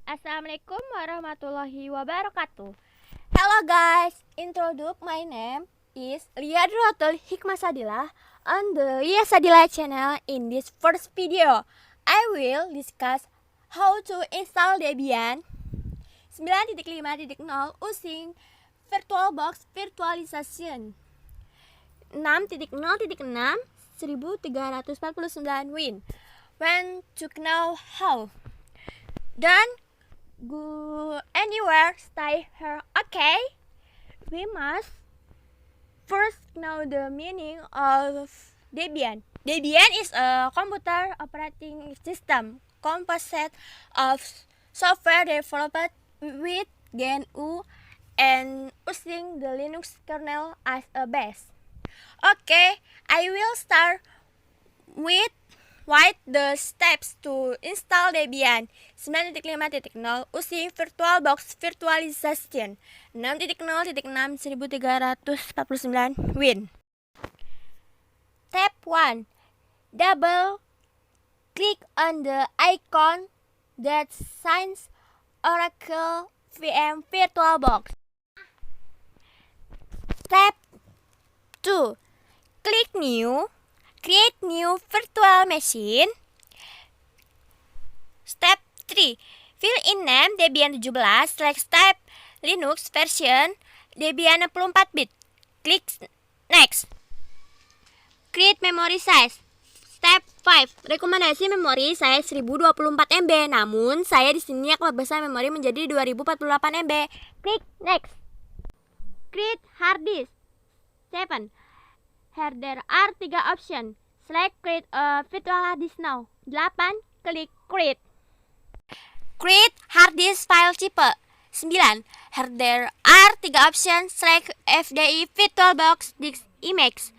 Assalamualaikum warahmatullahi wabarakatuh. Hello guys, introduce my name is Liadrotul Hikmah Sadila on the Lia Sadila channel. In this first video, I will discuss how to install Debian 9.5.0 using VirtualBox Virtualization 6.0.6 1349 Win. When to know how, don't go anywhere, stay here, okay? We must first know the meaning of Debian. Debian is a computer operating system composite of software developed with GNU and using the Linux kernel as a base. Okay, I will start with write the steps to install Debian 9.5.0 using VirtualBox Virtualization 6.0.6 1349 Win. Step 1. Double click on the icon that signs Oracle VM VirtualBox. Step 2. Click New. Create new virtual machine. Step 3. Fill in name Debian 17, select type Linux version Debian 64-bit. Click Next. Create memory size. Step 5. Rekomendasi memori saya 1024 MB, namun saya di sini akan membesar memori menjadi 2048 MB. Klik Next. Create hard disk. 7. Here there are 3 options. Select create a virtual hard disk now. 8. Klik create. Create hard disk file type. 9. Here there are 3 options. Select FDI VirtualBox disk image.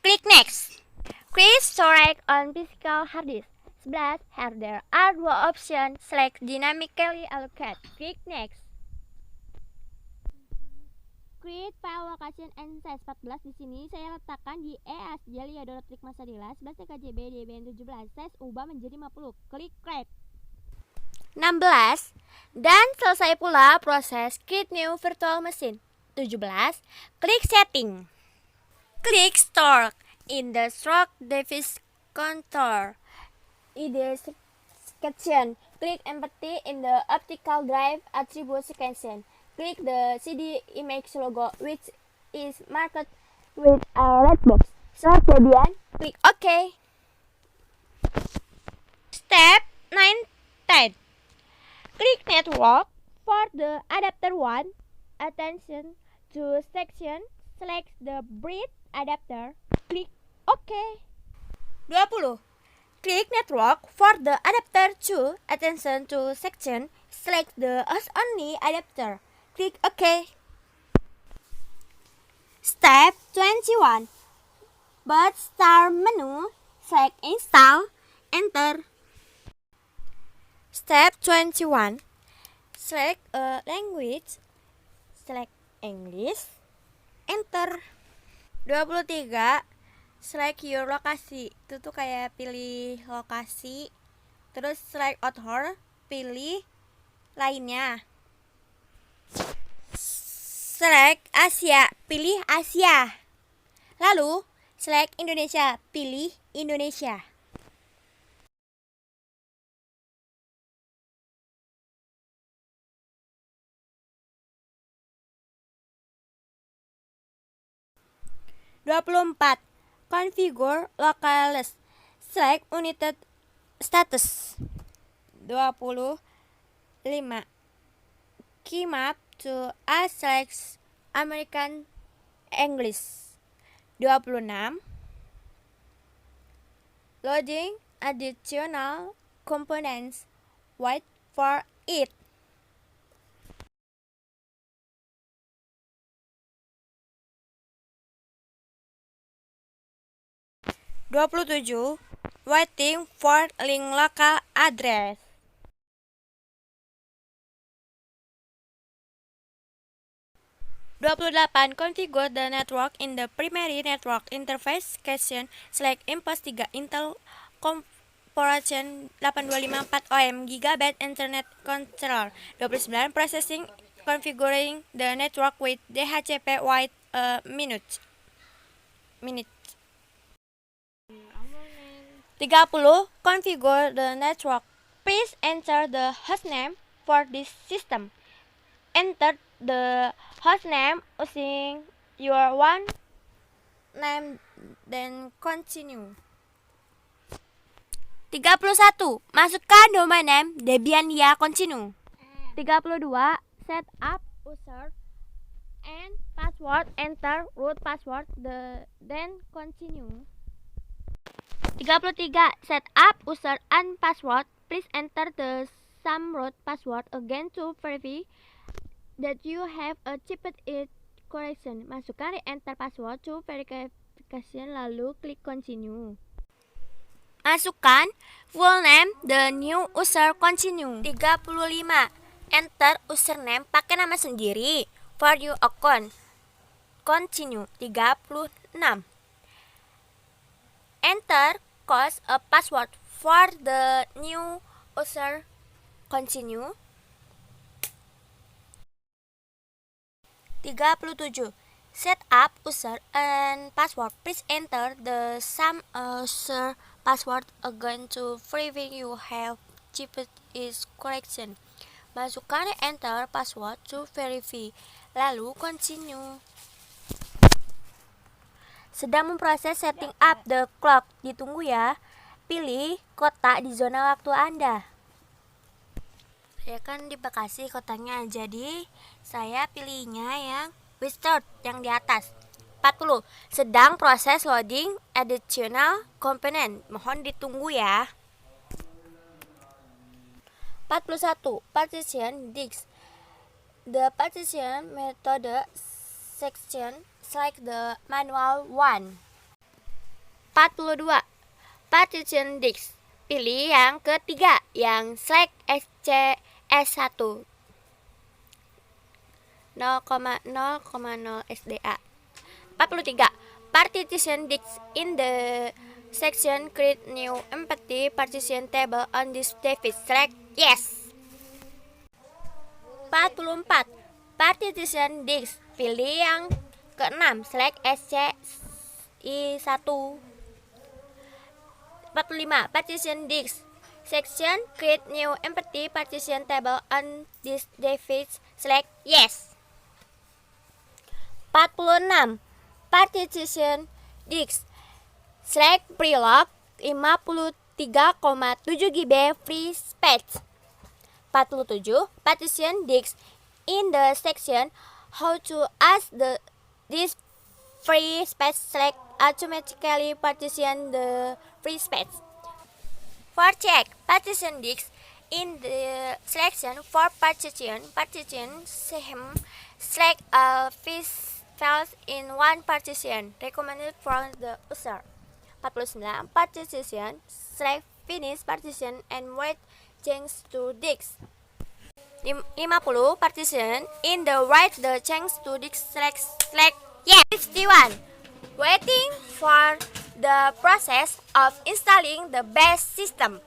Klik next. Create storage on physical hard disk. 11. Here there are 2 options. Select dynamically allocate. Klik next. Create file location and size 14. Di sini saya letakkan di Liadrotul Sadila 11 TKJB Debian 17. Size ubah menjadi 50. Klik create. 16. Dan selesai pula proses create new virtual machine. 17. Klik setting. Klik store in the stroke device control. In the section, click empty in the optical drive attribute section. Click the CD image logo, which is marked with a red box. Select Debian. Click OK. Step 9. Click Network for the adapter 1. Attention to section. Select the bridge adapter. Click OK. 20. Click Network for the adapter 2. Attention to section. Select the host-only adapter. Click OK. Step 21. Boot start menu. Select Install. Enter. Step 21. Select a language. Select English. Enter. 23. Select your lokasi. Itu tuh kayak pilih lokasi. Terus select author. Pilih lainnya. Select Asia, pilih Asia. Lalu, select Indonesia, pilih Indonesia. (24) Configure localhost. Select United Status. 25. Key map to select American English. 26. Loading additional components. Wait for it. 27. Waiting for link local address. 28. Configure the network in the primary network interface section. Select Impos 3 Intel Corporation 8254 OM Gigabit Internet Controller. 29. Processing configuring the network with DHCP wait a minute. 30. Configure the network. Please enter the hostname for this system. Enter the hostname using your one name, then continue. 31. Masukkan domain name Debian ya continue. 32. Set up user and password. Enter root password, then continue. 33. Set up user and password. Please enter the same root password again to verify that you have achieved it correction. Masukkan re-enter password to verification lalu klik continue. Masukkan full name the new user continue. 35. Enter username pakai nama sendiri for your account continue. 36. Enter cost a password for the new user continue. 37. Set up user and password. Please enter the same user password again to verify you have achieved its correction. Masukkan enter password to verify, lalu continue. Sedang memproses setting up the clock. Ditunggu ya. Pilih kota di zona waktu Anda. Saya kan di Bekasi kotanya, jadi saya pilihnya yang Western yang di atas. 40. Sedang proses loading additional component. Mohon ditunggu ya. 41. Partition disk. The partition method section select the manual one. 42. Partition disk. Pilih yang ketiga, yang select SCS1 0,0,0 SDA. 43. Partition disk in the section create new empty partition table on this device. Select yes. 44. Partition disk. Pilih yang ke-6, select SCI1. 45. Partition disk section create new empty partition table on this device. Select yes. 46. Partition disk select preload 53,7 GB free space. 47. Partition disk in the section how to ask this free space. Select automatically partition the free space. For check partition disk in the selection for partition scheme, select a files in one partition recommended from the user. 49. Partition select finish partition and wait change to disk. 50. Partition in the right the change to disk. Select yes. 51. Waiting for the process of installing the base system.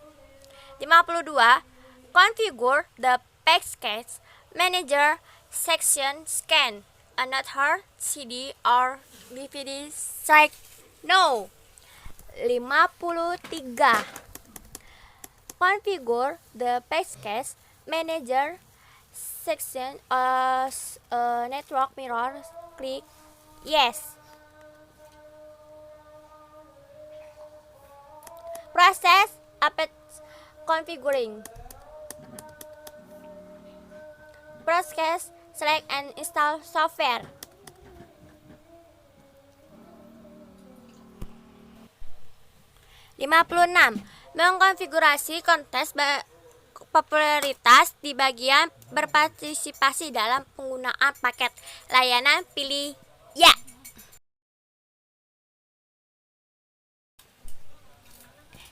52. Configure the package manager section scan another CD or DVD. Select no. 53. Configure the package manager section as a network mirror. Click yes. Process Apex configuring. Process select and install software. Mengkonfigurasi kontes popularitas di bagian berpartisipasi dalam penggunaan paket layanan. Pilih ya.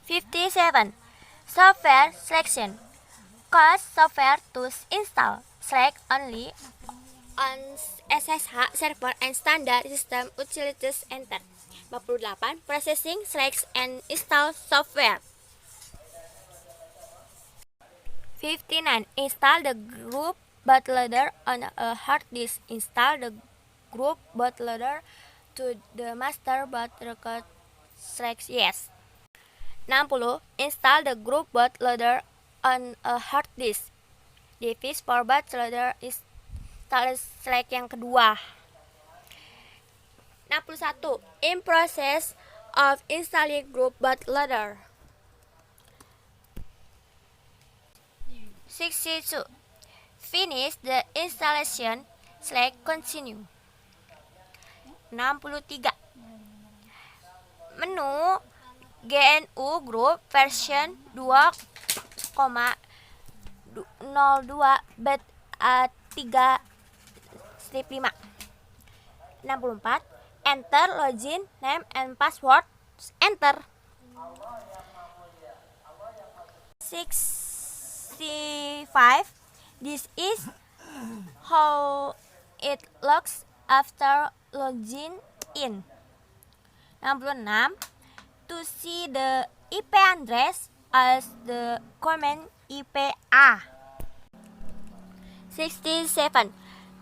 57. Software selection. Cost software to install. Select only on SSH server and standard system utilities. Enter. 58. Processing select and install software. 59. Install the group bootloader on a hard disk. Install the group bootloader to the master boot record /yes. 60. Install the group bootloader on a hard disk. Device for bootloader install / yang kedua. 61. In process of installing group bootloader. 62. Finish the installation / continue. 63. Menu GNU Group version 2.02/3/5. 64. Enter login name and password. Enter. 65. This is how it looks after login in. 66. To see the IP address as the command IPA. 67.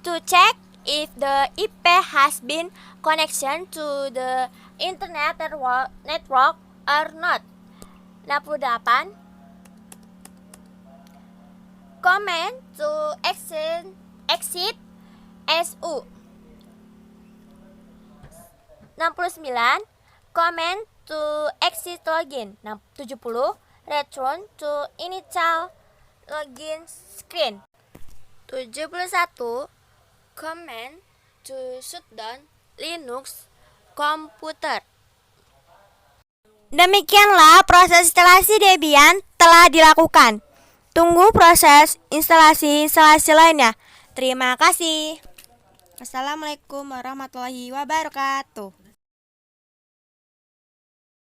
To check if the IP has been connection to the internet network or not. 68. Command to exit SU. 69. Command to exit login. 70. Return to initial login screen. 71. Command to shut down Linux komputer. Demikianlah proses instalasi Debian telah dilakukan. Tunggu proses instalasi lainnya. Terima kasih. Wassalamualaikum warahmatullahi wabarakatuh.